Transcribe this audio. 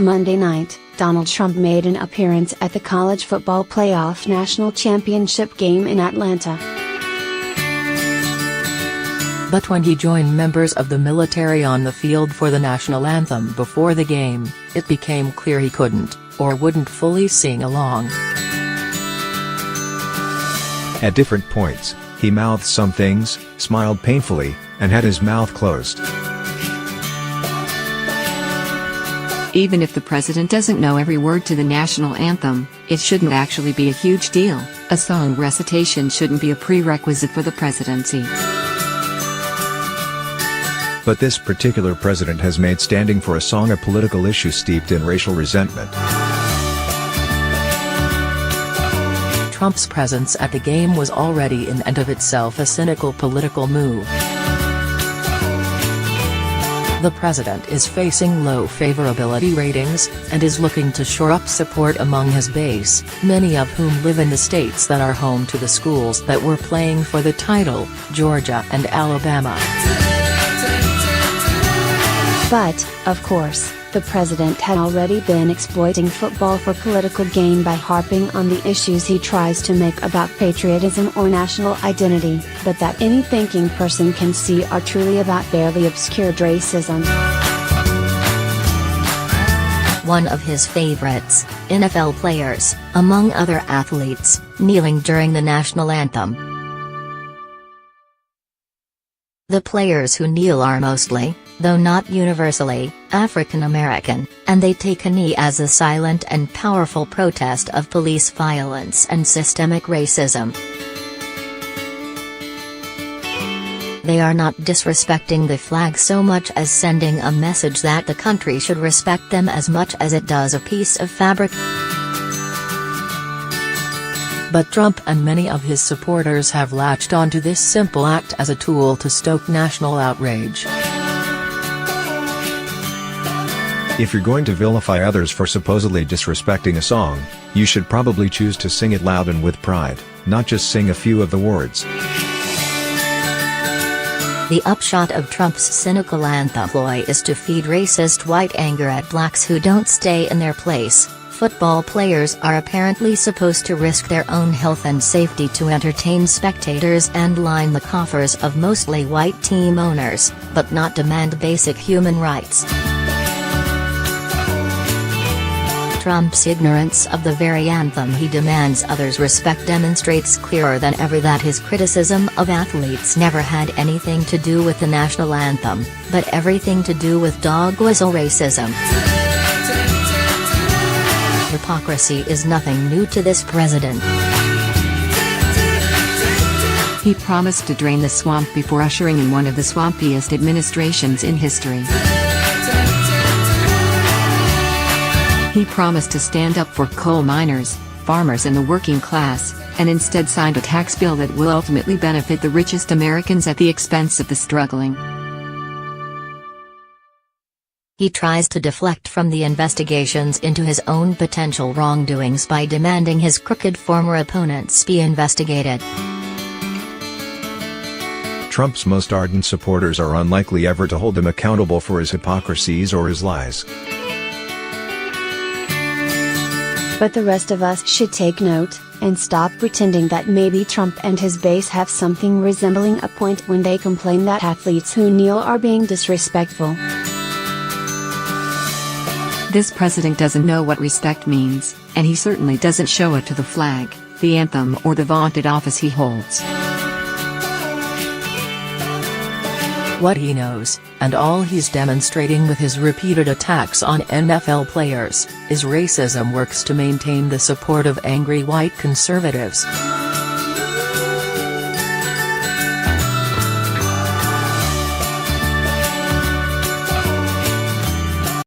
Monday night, Donald Trump made an appearance at the College Football Playoff National Championship game in Atlanta. But when he joined members of the military on the field for the national anthem before the game, it became clear he couldn't, or wouldn't fully sing along. At different points, he mouthed some things, smiled painfully, and had his mouth closed. Even if the president doesn't know every word to the national anthem, it shouldn't actually be a huge deal. A song recitation shouldn't be a prerequisite for the presidency. But this particular president has made standing for a song a political issue steeped in racial resentment. Trump's presence at the game was already in and of itself a cynical political move. The president is facing low favorability ratings, and is looking to shore up support among his base, many of whom live in the states that are home to the schools that were playing for the title, Georgia and Alabama. But, of course, the president had already been exploiting football for political gain by harping on the issues he tries to make about patriotism or national identity, but that any thinking person can see are truly about barely obscured racism. One of his favorites, NFL players, among other athletes, kneeling during the national anthem. The players who kneel are mostly, though not universally, African American, and they take a knee as a silent and powerful protest of police violence and systemic racism. They are not disrespecting the flag so much as sending a message that the country should respect them as much as it does a piece of fabric. But Trump and many of his supporters have latched onto this simple act as a tool to stoke national outrage. If you're going to vilify others for supposedly disrespecting a song, you should probably choose to sing it loud and with pride, not just sing a few of the words. The upshot of Trump's cynical anthem ploy is to feed racist white anger at blacks who don't stay in their place. Football players are apparently supposed to risk their own health and safety to entertain spectators and line the coffers of mostly white team owners, but not demand basic human rights. Trump's ignorance of the very anthem he demands others respect demonstrates clearer than ever that his criticism of athletes never had anything to do with the national anthem, but everything to do with dog whistle racism. Hypocrisy is nothing new to this president. He promised to drain the swamp before ushering in one of the swampiest administrations in history. He promised to stand up for coal miners, farmers and the working class, and instead signed a tax bill that will ultimately benefit the richest Americans at the expense of the struggling. He tries to deflect from the investigations into his own potential wrongdoings by demanding his crooked former opponents be investigated. Trump's most ardent supporters are unlikely ever to hold him accountable for his hypocrisies or his lies. But the rest of us should take note, and stop pretending that maybe Trump and his base have something resembling a point when they complain that athletes who kneel are being disrespectful. This president doesn't know what respect means, and he certainly doesn't show it to the flag, the anthem or the vaunted office he holds. What he knows, and all he's demonstrating with his repeated attacks on NFL players, is racism works to maintain the support of angry white conservatives.